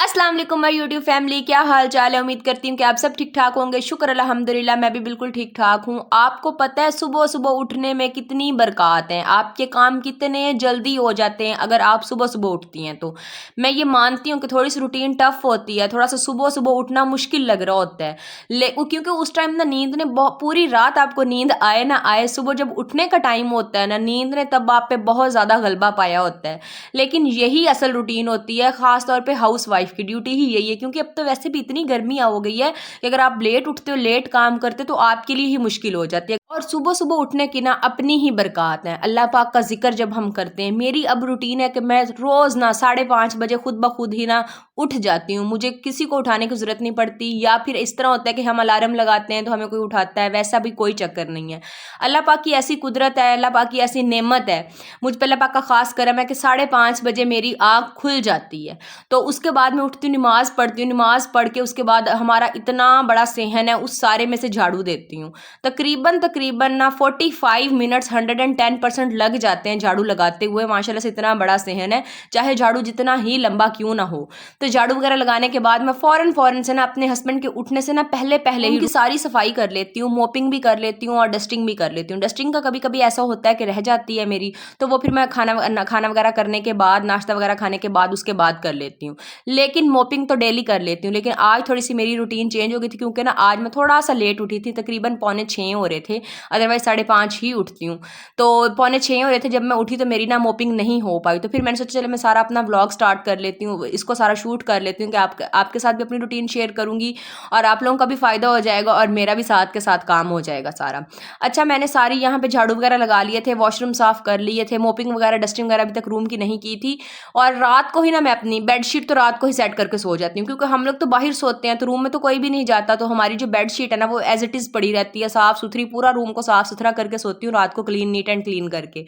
अस्सलाम वालेकुम my YouTube family, क्या हाल चाल है। उम्मीद करती हूँ कि आप सब ठीक ठाक होंगे। शुक्र अल्हम्दुलिल्लाह, मैं भी बिल्कुल ठीक ठाक हूँ। आपको पता है सुबह सुबह उठने में कितनी बरक़ात हैं, आपके काम कितने जल्दी हो जाते हैं अगर आप सुबह सुबह उठती हैं तो। मैं ये मानती हूँ कि थोड़ी सी रूटीन टफ होती है, थोड़ा सा सुबह सुबह उठना मुश्किल लग रहा होता है क्योंकि उस टाइम ना नींद ने पूरी रात आपको नींद आए ना आए, सुबह जब उठने का टाइम होता है ना, नींद ने तब आप पे बहुत ज़्यादा गलबा पाया होता है। लेकिन यही असल रूटीन होती है, ख़ास तौर पे हाउस वाइफ की ड्यूटी ही यही है, क्योंकि अब तो वैसे भी इतनी गर्मी हो गई है कि अगर आप लेट उठते हो, लेट काम करते हो तो आपके लिए ही मुश्किल हो जाती है। और सुबह सुबह उठने की ना अपनी ही बरक़ात है। अल्लाह पाक का जिक्र जब हम करते हैं, मेरी अब रूटीन है कि मैं रोज़ ना 5:30 बजे खुद ब खुद ही ना उठ जाती हूँ। मुझे किसी को उठाने की ज़रूरत नहीं पड़ती, या फिर इस तरह होता है कि हम अलार्म लगाते हैं तो हमें कोई उठाता है, वैसा भी कोई चक्कर नहीं है। अल्लाह पाक की ऐसी कुदरत है, अल्लाह पाक की ऐसी नेमत है, मुझ पर अल्लाह पाक का ख़ास करम है कि 5:30 बजे मेरी आँख खुल जाती है। तो उसके बाद मैं उठती हूँ, नमाज़ पढ़ती हूँ, नमाज़ पढ़ के उसके बाद हमारा इतना बड़ा सहन है, उस सारे में से झाड़ू देती हूँ। तकरीबन ना 45 मिनट्स 110% लग जाते हैं झाड़ू लगाते हुए। माशाल्लाह से इतना बड़ा सहन है, चाहे झाड़ू जितना ही लंबा क्यों ना हो। तो झाड़ू वगैरह लगाने के बाद मैं फ़ौरन से ना अपने हस्बैंड के उठने से ना पहले पहले ही उनकी सारी सफाई कर लेती हूँ, मोपिंग भी कर लेती हूँ और डस्टिंग भी कर लेती हूँ। डस्टिंग का कभी कभी ऐसा होता है कि रह जाती है मेरी, तो वो फिर मैं खाना वगैरह करने के बाद, नाश्ता वगैरह खाने के बाद, उसके बाद कर लेती हूँ। लेकिन मोपिंग तो डेली कर लेती हूँ। लेकिन आज थोड़ी सी मेरी रूटीन चेंज हो गई थी, क्योंकि ना आज मैं थोड़ा सा लेट उठी थी, तकरीबन 5:45 हो रहे थे, अदरवाइज 5:30 ही उठती हूँ। तो 5:45 हो रहे थे जब मैं उठी, तो मेरी ना मोपिंग नहीं हो पाई। तो फिर मैंने सोचा चलो मैं सारा अपना व्लॉग स्टार्ट कर लेती हूँ, इसको सारा शूट कर लेती हूँ कि आपके साथ भी अपनी रूटीन शेयर करूँगी और आप लोगों का भी फ़ायदा हो जाएगा और मेरा भी साथ के साथ काम हो जाएगा सारा। अच्छा, मैंने सारी यहाँ पे झाड़ू वगैरह लगा लिए थे, वॉशरूम साफ़ कर लिए थे, मोपिंग वगैरह डस्टिंग वगैरह अभी तक रूम की नहीं की थी। और रात को ही ना मैं अपनी बेडशीट तो रात को ही सेट करके सो जाती हूँ, क्योंकि हम लोग तो बाहर सोते हैं तो रूम में तो कोई भी नहीं जाता, तो हमारी जो बेडशीट है ना वो एज इट इज़ पड़ी रहती है साफ़ सुथरी। पूरा रूम को साफ़ सुथरा करके सोती हूँ रात को, क्लीन, नीट एंड क्लीन करके।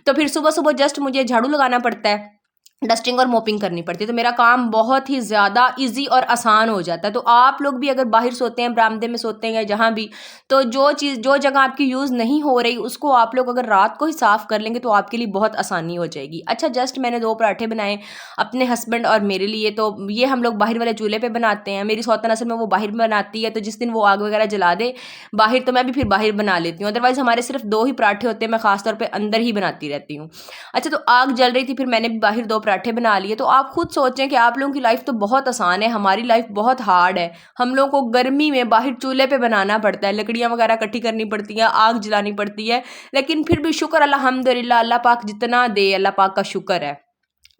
तो फिर सुबह सुबह जस्ट मुझे झाड़ू लगाना पड़ता है, डस्टिंग और मोपिंग करनी पड़ती है, तो मेरा काम बहुत ही ज़्यादा इजी और आसान हो जाता है। तो आप लोग भी अगर बाहर सोते हैं, बरामदे में सोते हैं या जहाँ भी, तो जो जगह आपकी यूज़ नहीं हो रही उसको आप लोग अगर रात को ही साफ़ कर लेंगे तो आपके लिए बहुत आसानी हो जाएगी। अच्छा, जस्ट मैंने 2 पराठे बनाए अपने हस्बैंड और मेरे लिए, तो ये हम लोग बाहर वाले चूल्हे पे बनाते हैं। मेरी सौतन असल में वो बाहर बनाती है, तो जिस दिन वो आग वगैरह जला दे बाहर, तो मैं भी फिर बाहर बना लेती हूँ। अदरवाइज़ हमारे सिर्फ 2 ही पराठे होते हैं, मैं ख़ास तौर पे अंदर ही बनाती रहती हूँ। अच्छा, तो आग जल रही थी, फिर मैंने भी बाहर 2 पराठे बना लिए। तो आप खुद सोचें कि आप लोगों की लाइफ तो बहुत आसान है, हमारी लाइफ बहुत हार्ड है। हम लोगों को गर्मी में बाहर चूल्हे पे बनाना पड़ता है, लकड़ियाँ वगैरह इकट्ठी करनी पड़ती हैं, आग जलानी पड़ती है। लेकिन फिर भी शुक्र अल्हम्दुलिल्लाह, अल्लाह पाक जितना दे अल्लाह पाक का शुक्र है।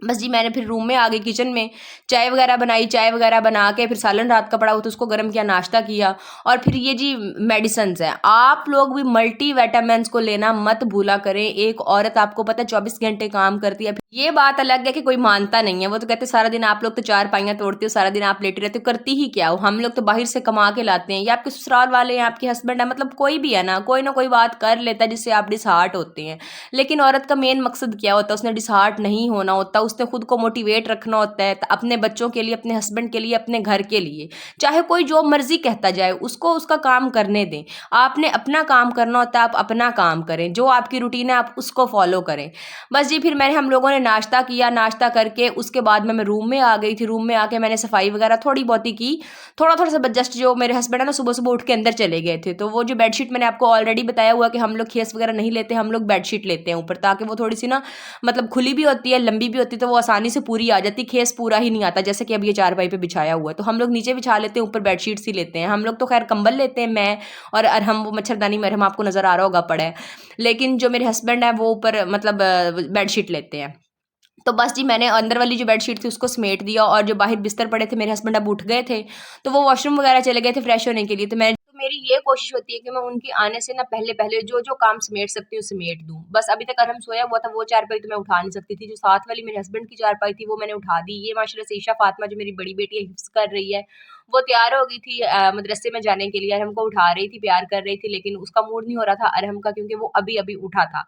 बस जी, मैंने फिर रूम में आ गई, किचन में चाय वगैरह बनाई, चाय वगैरह बना के फिर सालन रात का पड़ा हुआ तो उसको गर्म किया, नाश्ता किया। और फिर ये जी मेडिसिन्स हैं, आप लोग भी मल्टी विटामिन्स को लेना मत भूला करें। एक औरत आपको पता है 24 घंटे काम करती है। ये बात अलग है कि कोई मानता नहीं है, वो तो कहते सारा दिन आप लोग तो चार पाइयाँ तोड़ते हो, सारा दिन आप लेटे रहते हो, करती ही क्या हो। हम लोग तो बाहर से कमा के लाते हैं, या आपके ससुराल वाले हैं, आपके हस्बैंड है, मतलब कोई भी है ना, कोई ना कोई बात कर लेता है जिससे आप डिसहार्ट होते हैं। लेकिन औरत का मेन मकसद क्या होता है, उसने डिसहार्ट नहीं होना होता, उसने खुद को मोटिवेट रखना होता है अपने बच्चों के लिए, अपने हस्बैंड के लिए, अपने घर के लिए। चाहे कोई जो मर्जी कहता जाए, उसको उसका काम करने दें। आपने अपना काम करना होता है, आप अपना काम करें, जो आपकी रूटीन है आप उसको फॉलो करें। बस जी, फिर हम लोगों ने नाश्ता किया, नाश्ता करके उसके बाद मैं रूम में आ गई थी। रूम में आके मैंने सफाई वगैरह थोड़ी बहुत ही की, थोड़ा थोड़ा सा जस्ट। जो मेरे हस्बैंड है ना सुबह सुबह उठ के अंदर चले गए थे, तो वो जो बेडशीट मैंने आपको ऑलरेडी बताया हुआ कि हम लोग खेस वगैरह नहीं लेते, हम लोग बेडशीट लेते हैं ऊपर, ताकि वो थोड़ी सी ना मतलब खुली भी होती है, लंबी भी होती है, तो वो आसानी से पूरी आ जाती। खेस पूरा ही नहीं आता, जैसे कि अब ये चारपाई पे बिछाया हुआ है, तो हम लोग नीचे बिछा लेते हैं, ऊपर बेडशीट ही लेते हैं। हम लोग तो खैर कंबल लेते हैं, मैं और अरहम, वो मच्छरदानी में अरहम आपको नज़र आ रहा होगा पड़ा है। लेकिन जो मेरे हस्बैंड है वो ऊपर मतलब बेडशीट लेते हैं। तो बस जी, मैंने अंदर वाली जो बेडशीट थी उसको समेट दिया, और जो बाहर बिस्तर पड़े थे, मेरे हस्बैंड अब उठ गए थे, तो वो वॉशरूम वगैरह चले गए थे फ्रेश होने के लिए। तो मेरी ये कोशिश होती है कि मैं उनके आने से ना पहले पहले जो जो काम समेट सकती हूँ समेट दूँ। बस अभी तक अरहम सोया हुआ था, वो चारपाई तो मैं उठा नहीं सकती थी। जो साथ वाली मेरे हस्बैंड की चारपाई थी वो मैंने उठा दी। ये माशाल्लाह से ईशा फातिमा जो मेरी बड़ी बेटी है, हिफ्ज़ कर रही है, वो तैयार हो गई थी मदरसे में जाने के लिए। अरहम को उठा रही थी, प्यार कर रही थी, लेकिन उसका मूड नहीं हो रहा था अरहम का, क्योंकि वो अभी अभी उठा था।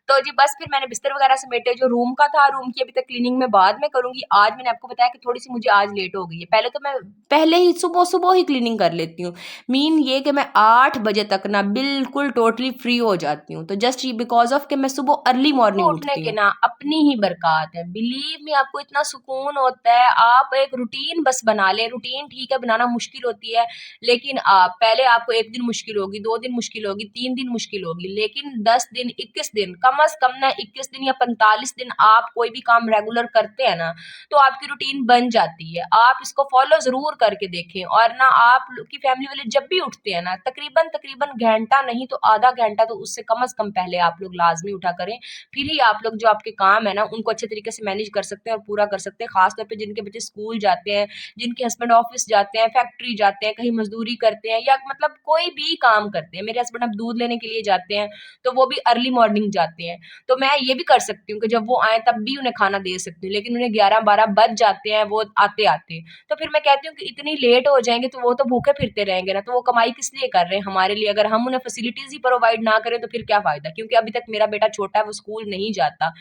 तो जी बस फिर मैंने बिस्तर वगैरह समेटे, जो रूम का था, रूम की अभी तक क्लीनिंग मैं बाद में करूँगी। आज मैंने आपको बताया कि थोड़ी-सी मुझे आज लेट हो गई है। पहले तो मैं पहले ही सुबह-सुबह ही क्लीनिंग कर लेती हूँ। मीन ये कि मैं 8 बजे तक ना बिल्कुल टोटली फ्री हो जाती हूँ। तो जस्ट बिकॉज़ ऑफ कि मैं सुबह अर्ली मॉर्निंग उठने के ना अपनी ही बरक़ात है। बिलीव मी, आपको इतना सुकून होता है, आप एक रूटीन बस बना लें। रूटीन ठीक है, बनाना मुश्किल होती है, लेकिन पहले आपको 1 दिन मुश्किल होगी, 2 दिन मुश्किल होगी, 3 दिन मुश्किल होगी, लेकिन 10 दिन, 21 दिन, कम से कम ना 21 दिन या 45 दिन आप कोई भी काम रेगुलर करते हैं ना, तो आपकी रूटीन बन जाती है। आप इसको फॉलो ज़रूर करके देखें, और ना आप लोग की फैमिली वाले जब भी उठते हैं ना, तकरीबन घंटा नहीं तो आधा घंटा तो उससे कम से कम पहले आप लोग लाज़मी उठा करें। फिर ही आप लोग जो आपके काम है ना, उनको अच्छे तरीके से मैनेज कर सकते हैं और पूरा कर सकते हैं। ख़ास तौर पे जिनके बच्चे स्कूल जाते हैं, जिनके हस्बैंड ऑफिस जाते हैं, फैक्ट्री जाते हैं, कहीं मजदूरी करते हैं, या मतलब कोई भी काम करते हैं। मेरे हस्बैंड अब दूध लेने के लिए जाते हैं, तो वो भी अर्ली मॉर्निंग जाते हैं। तो मैं ये भी कर सकती हूँ कि जब वो आए तब भी उन्हें खाना दे सकती हूँ, लेकिन उन्हें 11-12 बज जाते हैं वो आते-आते। तो फिर मैं कहती हूँ कि इतनी लेट हो जाएँगे तो वो तो भूखे फिरते रहेंगे ना, तो वो कमाई किस लिए कर रहे हैं हमारे लिए? अगर हम उन्हें फैसिलिटीज़ ही प्रोवाइड ना करें तो फिर क्या फ़ायदा? क्योंकि अभी तक मेरा बेटा छोटा है, वो स्कूल नहीं जाता।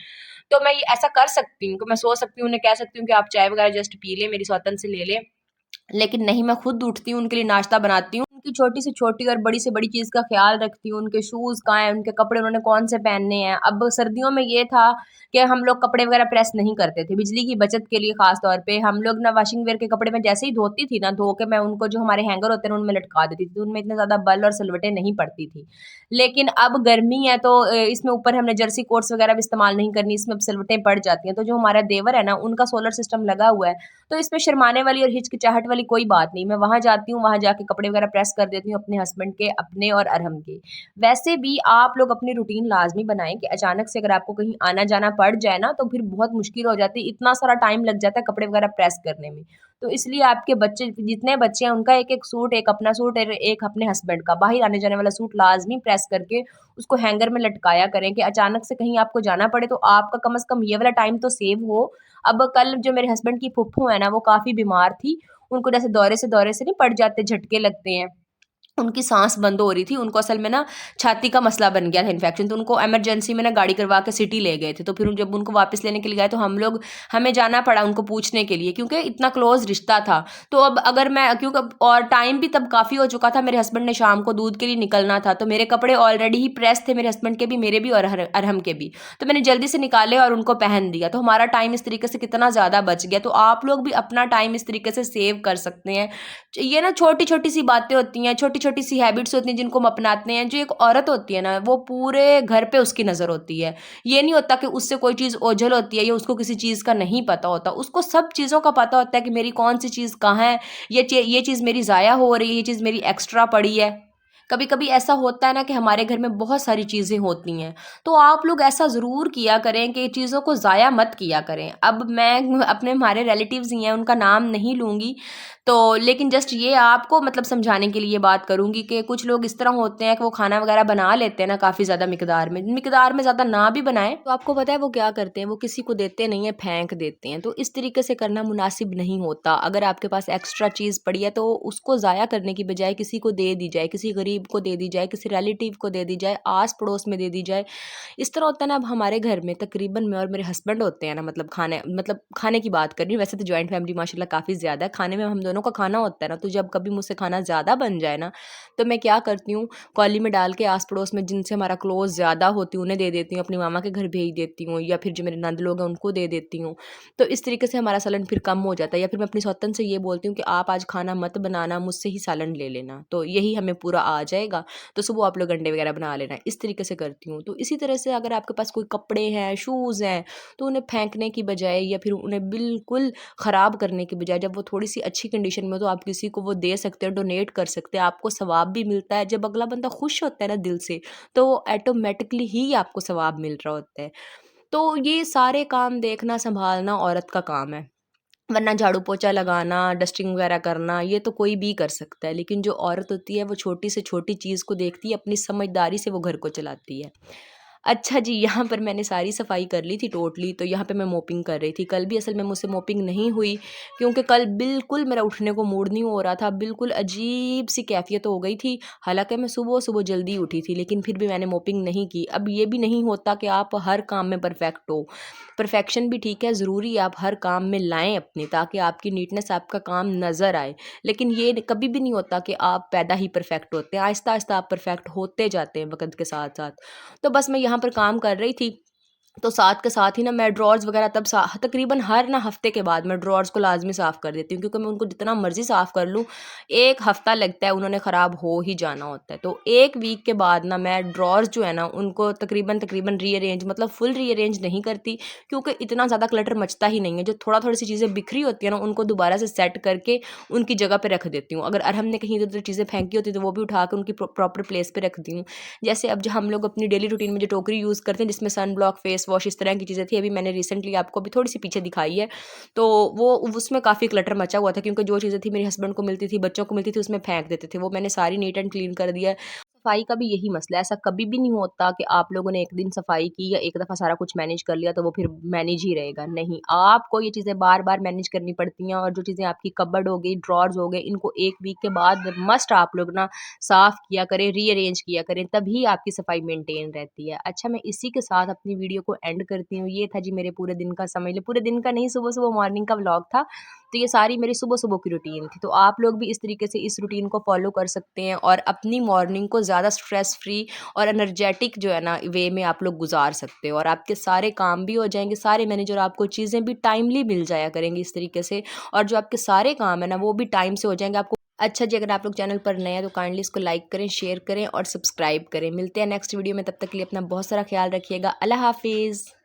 तो मैं ये ऐसा कर सकती हूँ कि मैं सो सकती हूँ, उन्हें कह सकती हूँ कि आप चाय वगैरह जस्ट पी लें, मेरी सौतन से ले लें। लेकिन नहीं, मैं खुद उठती हूँ, उनके लिए नाश्ता बनाती हूँ, उनकी छोटी से छोटी और बड़ी से बड़ी चीज़ का ख़्याल रखती हूँ, उनके शूज़ कहाँ हैं, उनके कपड़े उन्होंने कौन से पहनने हैं। अब सर्दियों में ये था कि हम लोग कपड़े वग़ैरह प्रेस नहीं करते थे, बिजली की बचत के लिए ख़ास तौर पे हम लोग ना वॉशिंग वेयर के कपड़े मैं जैसे ही धोती थी ना, धो के मैं उनको जो हमारे हैंगर होते हैं उनमें लटका देती थी, तो उनमें इतने ज़्यादा बल और सिलवटें नहीं पड़ती थी। लेकिन अब गर्मी है तो इसमें ऊपर हमने जर्सी कोट्स वग़ैरह भी इस्तेमाल नहीं करनी, इसमें अब सिलवटें पड़ जाती हैं। तो जो हमारा देवर है ना, उनका सोलर सिस्टम लगा हुआ है, तो इसमें शर्माने वाली और हिचकिचाहट वाली कोई बात नहीं। मैं वहाँ जाती हूँ, वहाँ जाके कपड़े वगैरह प्रेस कर देती हूँ अपने हस्बैंड के, अपने और अरहम के। वैसे भी आप लोग अपनी रूटीन लाज़मी बनाएँ कि अचानक से अगर आपको कहीं आना-जाना पड़ जाए ना, तो फिर बहुत मुश्किल हो जाती है, इतना सारा टाइम लग जाता है कपड़े वगैरह प्रेस करने में। तो इसलिए आपके बच्चे जितने बच्चे हैं, उनका एक-एक सूट, एक अपना सूट और एक अपने हस्बैंड का, बाहर आने-जाने वाला सूट लाज़मी प्रेस करके उसको हैंगर में लटकाया करें कि अचानक से कहीं आपको जाना पड़े, तो आपका कम से कम ये वाला टाइम तो सेव हो। अब कल जो मेरे हस्बैंड की फुफ्फू है ना, वो काफ़ी बीमार थी। उनको जैसे दौरे से नहीं पड़ जाते, झटके लगते हैं। उनकी साँस बंद हो रही थी, उनको असल में ना छाती का मसला बन गया था इन्फेक्शन, तो उनको इमरजेंसी में ना गाड़ी करवा के सिटी ले गए थे। तो फिर जब उनको वापस लेने के लिए गए तो हमें जाना पड़ा उनको पूछने के लिए, क्योंकि इतना क्लोज़ रिश्ता था। तो अब अगर मैं क्योंकि और टाइम भी तब काफ़ी हो चुका था, मेरे हस्बैंड ने शाम को दूध के लिए निकलना था, तो मेरे कपड़े ऑलरेडी ही प्रेस थे, मेरे हस्बैंड के भी, मेरे भी और अरहम के भी। तो मैंने जल्दी से निकाले और उनको पहन दिया, तो हमारा टाइम इस तरीके से कितना ज़्यादा बच गया। तो आप लोग भी अपना टाइम इस तरीके से सेव कर सकते हैं। ये ना छोटी-छोटी सी बातें होती हैं, छोटी-छोटी सी हैबिट्स होती हैं जिनको हम अपनाते हैं। जो एक औरत होती है ना, वो पूरे घर पे उसकी नज़र होती है। ये नहीं होता कि उससे कोई चीज़ ओझल होती है या उसको किसी चीज़ का नहीं पता होता। उसको सब चीज़ों का पता होता है कि मेरी कौन-सी चीज़ कहाँ है, ये चीज़ मेरी ज़ाया हो रही है, ये चीज़ मेरी एक्स्ट्रा पड़ी है। कभी-कभी ऐसा होता है ना कि हमारे घर में बहुत सारी चीज़ें होती हैं, तो आप लोग ऐसा ज़रूर किया करें कि चीज़ों को ज़ाया मत किया करें। अब मैं अपने हमारे रिलेटिव्स ही हैं, उनका नाम नहीं लूँगी, तो लेकिन जस्ट ये आपको मतलब समझाने के लिए बात करूँगी कि कुछ लोग इस तरह होते हैं कि वो खाना वगैरह बना लेते हैं ना काफ़ी ज़्यादा मिकदार में ज़्यादा ना भी बनाएँ, तो आपको पता है वो क्या करते हैं, वो किसी को देते नहीं हैं, फेंक देते हैं। तो इस तरीके से करना मुनासिब नहीं होता। अगर आपके पास एक्स्ट्रा चीज़ पड़ी है तो उसको ज़ाया करने की बजाय किसी को दे दी जाए, किसी गरीब को दे दी जाए, किसी रिलेटिव को दे दी जाए, आस-पड़ोस में दे दी जाए। इस तरह होता है ना, अब हमारे घर में तकरीबन मैं और मेरे हस्बैंड होते हैं ना, खाने की बात कर रही हूँ, वैसे तो जॉइंट फैमिली माशाल्लाह काफ़ी ज़्यादा है। खाने में हम दोनों का खाना होता है ना, तो जब कभी मुझसे खाना ज़्यादा बन जाए ना, तो मैं क्या करती हूँ, कौली में डाल के आस-पड़ोस में जिनसे हमारा क्लोज़ ज़्यादा होती हूँ, उन्हें दे देती हूँ, अपनी मामा के घर भेज देती हूँ, या फिर जो मेरे नंद लोग हैं उनको दे देती हूँ। तो इस तरीके से हमारा सालन फिर कम हो जाता है, या फिर मैं अपनी सौतन से ये बोलती हूँ कि आप आज खाना मत बनाना, मुझसे ही सालन ले लेना, तो यही हमें पूरा आ जाएगा। तो सुबह आप लोग अंडे वगैरह बना लेना, इस तरीके से करती हूँ। तो इसी तरह से अगर आपके पास कोई कपड़े हैं, शूज़ हैं, तो उन्हें फेंकने की बजाय या फिर उन्हें बिल्कुल ख़राब करने की बजाय जब वो थोड़ी-सी अच्छी कंडीशन में हो तो आप किसी को वो दे सकते हो, डोनेट कर सकते हैं, आपको सवाब भी मिलता है। जब अगला बंदा खुश होता है ना दिल से, तो वो ऑटोमैटिकली ही आपको सवाब मिल रहा होता है। तो ये सारे काम देखना, सँभालना औरत का काम है। वरना झाड़ू पोछा लगाना, डस्टिंग वगैरह करना, ये तो कोई भी कर सकता है, लेकिन जो औरत होती है वो छोटी से छोटी चीज़ को देखती है, अपनी समझदारी से वो घर को चलाती है। अच्छा जी, यहाँ पर मैंने सारी सफाई कर ली थी टोटली, तो यहाँ पे मैं मोपिंग कर रही थी। कल भी असल में मुझसे मोपिंग नहीं हुई क्योंकि कल बिल्कुल मेरा उठने को मूड नहीं हो रहा था, बिल्कुल अजीब-सी कैफ़ियत हो गई थी। हालाँकि मैं सुबह-सुबह जल्दी उठी थी, लेकिन फिर भी मैंने मोपिंग नहीं की। अब ये भी नहीं होता कि आप हर काम में परफ़ेक्ट हो। परफ़ेक्शन भी ठीक है, ज़रूरी है आप हर काम में लाएँ अपने, ताकि आपकी नीटनेस, आपका काम नज़र आए। लेकिन ये कभी भी नहीं होता कि आप पैदा ही परफ़ेक्ट होते हैं, आहिस्ता-आहिस्ता आप परफ़ेक्ट होते जाते हैं वक़्त के साथ-साथ। तो बस मैं यहाँ पर काम कर रही थी, तो साथ के साथ ही ना मैं ड्रॉर्स वगैरह तब तकरीबन हर ना हफ़्ते के बाद मैं ड्रॉर्स को लाज़मी साफ़ कर देती हूँ, क्योंकि मैं उनको जितना मर्ज़ी साफ़ कर लूँ, 1 हफ़्ता लगता है, उन्होंने ख़राब हो ही जाना होता है। तो 1 वीक के बाद ना मैं ड्रॉर्स जो है ना उनको तकरीबन रीअरेंज, मतलब फुल रीअरेंज नहीं करती, क्योंकि इतना ज़्यादा क्लटर मचता ही नहीं है। जो थोड़ा-थोड़ी सी चीज़ें बिखरी होती हैं ना, उनको दोबारा से सेट करके उनकी जगह पे रख देती हूँ। अगर हमने कहीं इधर-उधर चीज़ें फेंकी होती हैं, तो वो भी उठा के उनकी प्रॉपर प्लेस पे रखती हूँ। जैसे अब जो हम लोग अपनी डेली रूटीन में जो टोकरी यूज़ करते हैं, जिसमें सन ब्लॉक, फेस वॉश, इस तरह की चीज़ें थी, अभी मैंने रिसेंटली आपको अभी थोड़ी सी पीछे दिखाई है, तो वो उसमें काफ़ी क्लटर मचा हुआ था, क्योंकि जो चीज़ें थी मेरे हस्बैंड को मिलती थी, बच्चों को मिलती थी, उसमें फेंक देते थे। वो मैंने सारी नीट एंड क्लीन कर दिया है। सफाई का भी यही मसला है, ऐसा कभी भी नहीं होता कि आप लोगों ने एक दिन सफाई की या एक दफ़ा सारा कुछ मैनेज कर लिया तो वो फिर मैनेज ही रहेगा, नहीं। आपको ये चीज़ें बार-बार मैनेज करनी पड़ती हैं, और जो चीज़ें आपकी कबर्ड हो गई, ड्रॉर्स हो गए, इनको 1 वीक के बाद मस्ट आप लोग ना साफ़ किया करें, रीअरेंज किया करें, तभी आपकी सफाई मेंटेन रहती है। अच्छा, मैं इसी के साथ अपनी वीडियो को एंड करती हूँ। ये था जी मेरे पूरे दिन का, समझ लें पूरे दिन का नहीं, सुबह-सुबह मॉर्निंग का व्लॉग था। तो ये सारी मेरी सुबह-सुबह की रूटीन थी। तो आप लोग भी इस तरीके से इस रूटीन को फ़ॉलो कर सकते हैं, और अपनी मॉर्निंग को ज़्यादा स्ट्रेस फ्री और एनर्जेटिक जो है ना वे में आप लोग गुज़ार सकते हो, और आपके सारे काम भी हो जाएँगे, सारे मैनेज, और आपको चीज़ें भी टाइमली मिल जाया करेंगी इस तरीके से, और जो आपके सारे काम है ना वो भी टाइम से हो जाएँगे आपको। अच्छा जी, अगर आप लोग चैनल पर नए हैं तो काइंडली इसको लाइक करें, शेयर करें और सब्सक्राइब करें। मिलते हैं नेक्स्ट वीडियो में, तब तक के लिए अपना बहुत सारा ख़्याल रखिएगा। अल्लाह हाफ़िज़।